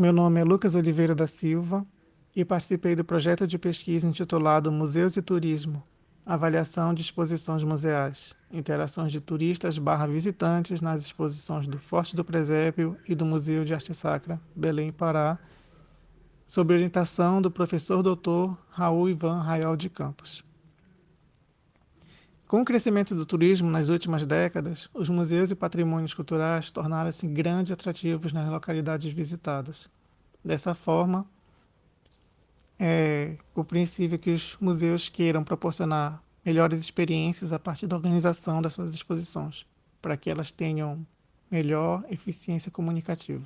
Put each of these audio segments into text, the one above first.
Meu nome é Lucas Oliveira da Silva e participei do projeto de pesquisa intitulado Museus e Turismo, Avaliação de Exposições Museais, Interações de turistas/visitantes nas exposições do Forte do Presépio e do Museu de Arte Sacra, Belém, Pará, sob orientação do professor Dr. Raul Ivan Raiol de Campos. Com o crescimento do turismo nas últimas décadas, os museus e patrimônios culturais tornaram-se grandes atrativos nas localidades visitadas. Dessa forma, é compreensível que os museus queiram proporcionar melhores experiências a partir da organização das suas exposições, para que elas tenham melhor eficiência comunicativa.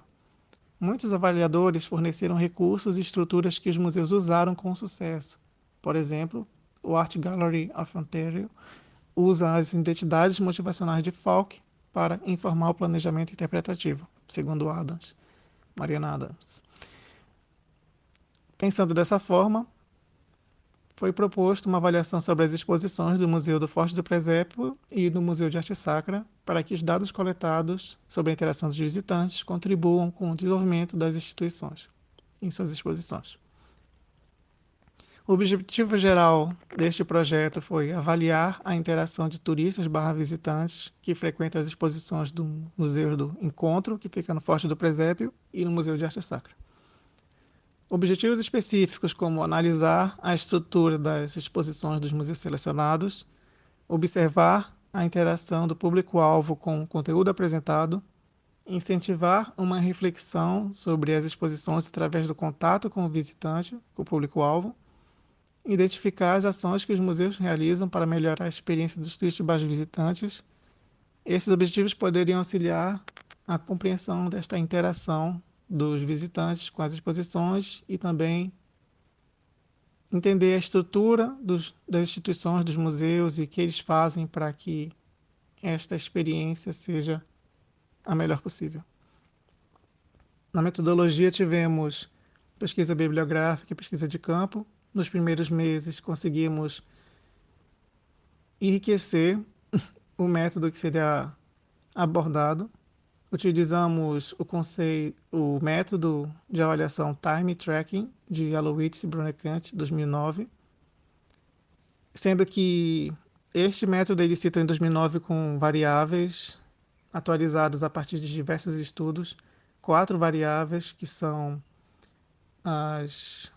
Muitos avaliadores forneceram recursos e estruturas que os museus usaram com sucesso. Por exemplo, o Art Gallery of Ontario usa as identidades motivacionais de Falk para informar o planejamento interpretativo, segundo Mariana Adams. Pensando dessa forma, foi proposto uma avaliação sobre as exposições do Museu do Forte do Presépio e do Museu de Arte Sacra, para que os dados coletados sobre a interação dos visitantes contribuam com o desenvolvimento das instituições em suas exposições. O objetivo geral deste projeto foi avaliar a interação de turistas/visitantes que frequentam as exposições do Museu do Encontro, que fica no Forte do Presépio, e no Museu de Arte Sacra. Objetivos específicos como analisar a estrutura das exposições dos museus selecionados, observar a interação do público-alvo com o conteúdo apresentado, incentivar uma reflexão sobre as exposições através do contato com o visitante, com o público-alvo, identificar as ações que os museus realizam para melhorar a experiência dos turistas/visitantes. Esses objetivos poderiam auxiliar a compreensão desta interação dos visitantes com as exposições e também entender a estrutura das instituições, dos museus e o que eles fazem para que esta experiência seja a melhor possível. Na metodologia tivemos pesquisa bibliográfica e pesquisa de campo. Nos primeiros meses conseguimos enriquecer o método que seria abordado. Utilizamos o método de avaliação Time Tracking de Alowitz e Brunekant, 2009, sendo que este método ele cita em 2009 com variáveis atualizados a partir de diversos estudos, 4 variáveis que são as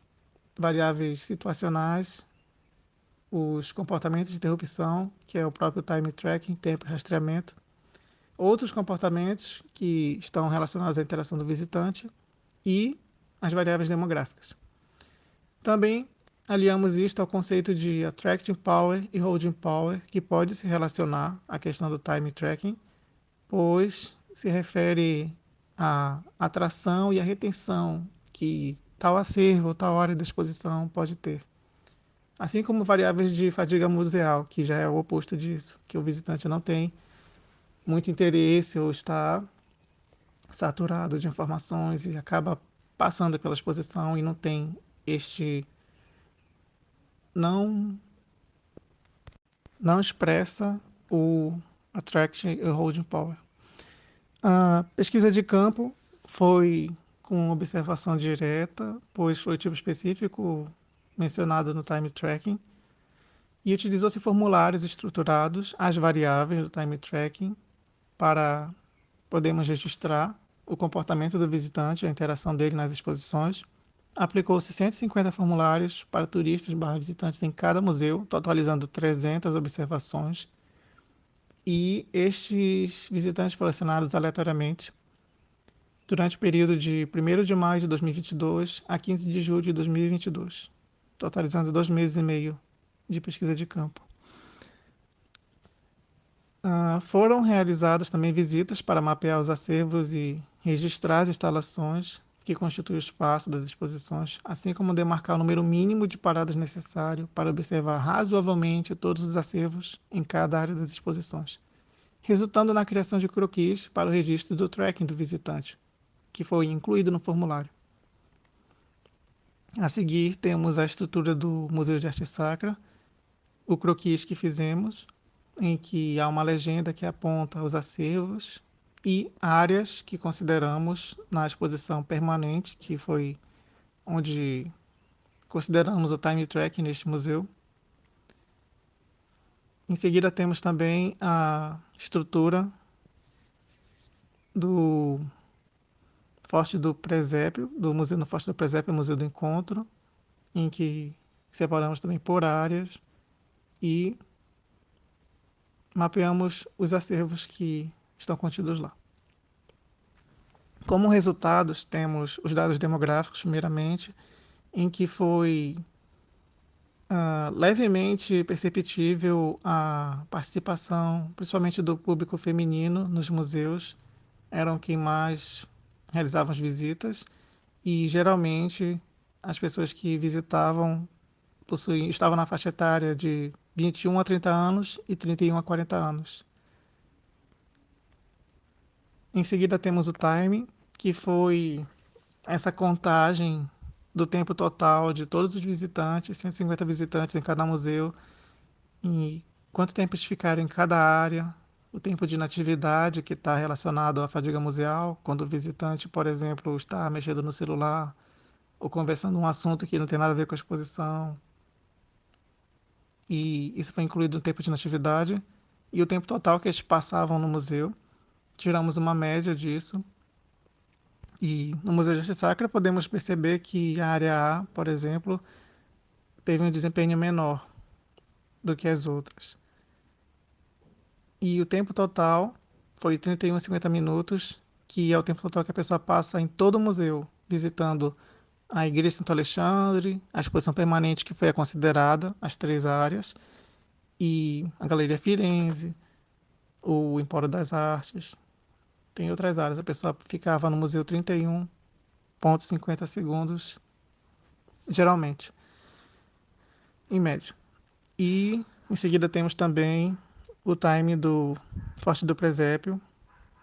variáveis situacionais, os comportamentos de interrupção, que é o próprio time tracking, tempo e rastreamento, outros comportamentos que estão relacionados à interação do visitante e as variáveis demográficas. Também aliamos isto ao conceito de attracting power e holding power, que pode se relacionar à questão do time tracking, pois se refere à atração e à retenção que tal acervo, tal área da exposição pode ter. Assim como variáveis de fadiga museal, que já é o oposto disso, que o visitante não tem muito interesse ou está saturado de informações e acaba passando pela exposição e não tem este não expressa o attraction e holding power. A pesquisa de campo foi com observação direta, pois foi o tipo específico mencionado no time tracking, e utilizou-se formulários estruturados às variáveis do time tracking para podermos registrar o comportamento do visitante, a interação dele nas exposições. Aplicou-se 150 formulários para turistas/visitantes em cada museu, totalizando 300 observações, e estes visitantes foram selecionados aleatoriamente durante o período de 1º de maio de 2022 a 15 de julho de 2022, totalizando 2 meses e meio de pesquisa de campo. Foram realizadas também visitas para mapear os acervos e registrar as instalações que constituem o espaço das exposições, assim como demarcar o número mínimo de paradas necessário para observar razoavelmente todos os acervos em cada área das exposições, resultando na criação de croquis para o registro do tracking do visitante, que foi incluído no formulário. A seguir, temos a estrutura do Museu de Arte Sacra, o croquis que fizemos, em que há uma legenda que aponta os acervos e áreas que consideramos na exposição permanente, que foi onde consideramos o time tracking neste museu. Em seguida, temos também a estrutura do Forte do Presépio, do Museu no Forte do Presépio, Museu do Encontro, em que separamos também por áreas e mapeamos os acervos que estão contidos lá. Como resultados, temos os dados demográficos, primeiramente, em que foi levemente perceptível a participação, principalmente do público feminino nos museus, eram quem mais realizavam as visitas e geralmente as pessoas que visitavam estavam na faixa etária de 21 a 30 anos e 31 a 40 anos. Em seguida temos o time, que foi essa contagem do tempo total de todos os visitantes, 150 visitantes em cada museu, e quanto tempo eles ficaram em cada área, o tempo de inatividade que está relacionado à fadiga museal, quando o visitante, por exemplo, está mexendo no celular ou conversando um assunto que não tem nada a ver com a exposição. E isso foi incluído no tempo de inatividade e o tempo total que eles passavam no museu. Tiramos uma média disso. E no Museu de Arte Sacra podemos perceber que a área A, por exemplo, teve um desempenho menor do que as outras. E o tempo total foi 31 a 50 minutos, que é o tempo total que a pessoa passa em todo o museu, visitando a Igreja de Santo Alexandre, a exposição permanente que foi a considerada, as três áreas, e a Galeria Firenze, o Empório das Artes. Tem outras áreas. A pessoa ficava no museu 31,50 segundos, geralmente, em média. E em seguida temos também o time do Forte do Presépio,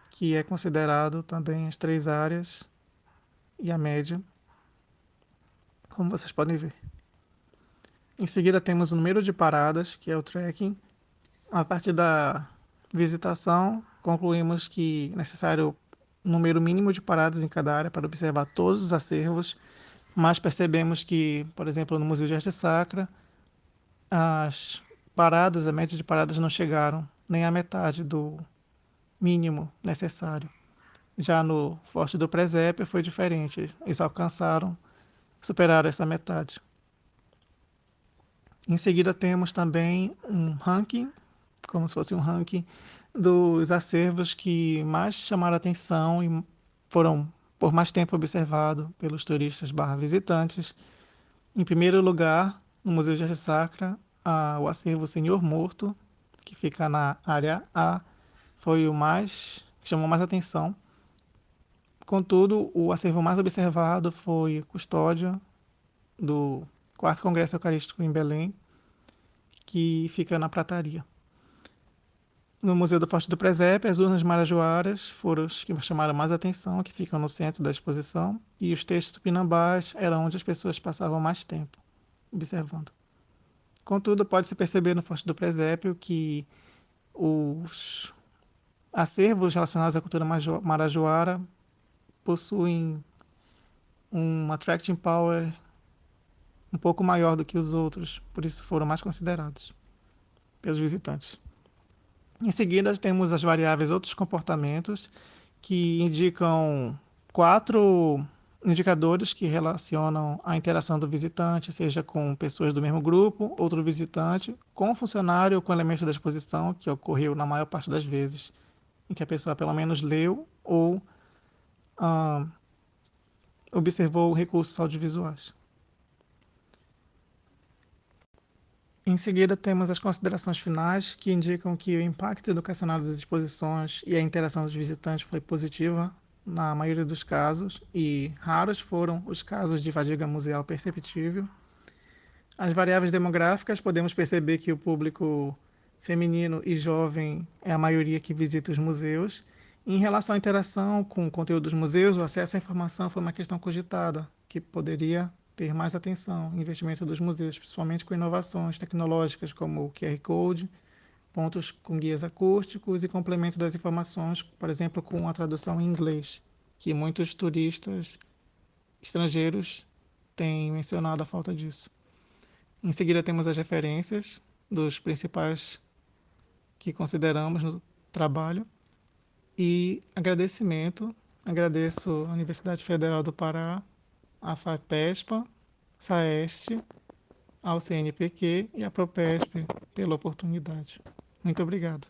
que é considerado também as três áreas e a média, como vocês podem ver. Em seguida temos o número de paradas, que é o tracking. A partir da visitação, concluímos que é necessário um número mínimo de paradas em cada área para observar todos os acervos, mas percebemos que, por exemplo, no Museu de Arte Sacra, as paradas, a média de paradas não chegaram nem à metade do mínimo necessário. Já no Forte do Presépio foi diferente, eles alcançaram, superaram essa metade. Em seguida temos também um ranking, como se fosse um ranking dos acervos que mais chamaram a atenção e foram por mais tempo observados pelos turistas barra visitantes. Em primeiro lugar, no Museu de Arte Sacra, o acervo Senhor Morto, que fica na área A, foi o mais que chamou mais atenção. Contudo, o acervo mais observado foi Custódia, do Quarto Congresso Eucarístico em Belém, que fica na Prataria. No Museu do Forte do Presépio, as urnas marajoaras foram os que chamaram mais atenção, que ficam no centro da exposição, e os textos tupinambás eram onde as pessoas passavam mais tempo observando. Contudo, pode-se perceber no Forte do Presépio que os acervos relacionados à cultura marajoara possuem um attracting power um pouco maior do que os outros, por isso foram mais considerados pelos visitantes. Em seguida, temos as variáveis outros comportamentos, que indicam 4 indicadores que relacionam a interação do visitante, seja com pessoas do mesmo grupo, outro visitante, com o funcionário ou com elementos da exposição, que ocorreu na maior parte das vezes, em que a pessoa pelo menos leu ou ah, observou recursos audiovisuais. Em seguida, temos as considerações finais, que indicam que o impacto educacional das exposições e a interação dos visitantes foi positiva na maioria dos casos, e raros foram os casos de fadiga museal perceptível. As variáveis demográficas, podemos perceber que o público feminino e jovem é a maioria que visita os museus. Em relação à interação com o conteúdo dos museus, o acesso à informação foi uma questão cogitada, que poderia ter mais atenção, investimento dos museus, principalmente com inovações tecnológicas como o QR Code pontos com guias acústicos e complemento das informações, por exemplo, com a tradução em inglês, que muitos turistas estrangeiros têm mencionado a falta disso. Em seguida, temos as referências dos principais que consideramos no trabalho e agradecimento. Agradeço à Universidade Federal do Pará, à FAPESPA, SAEST, ao CNPq e à PROPESP pela oportunidade. Muito obrigado.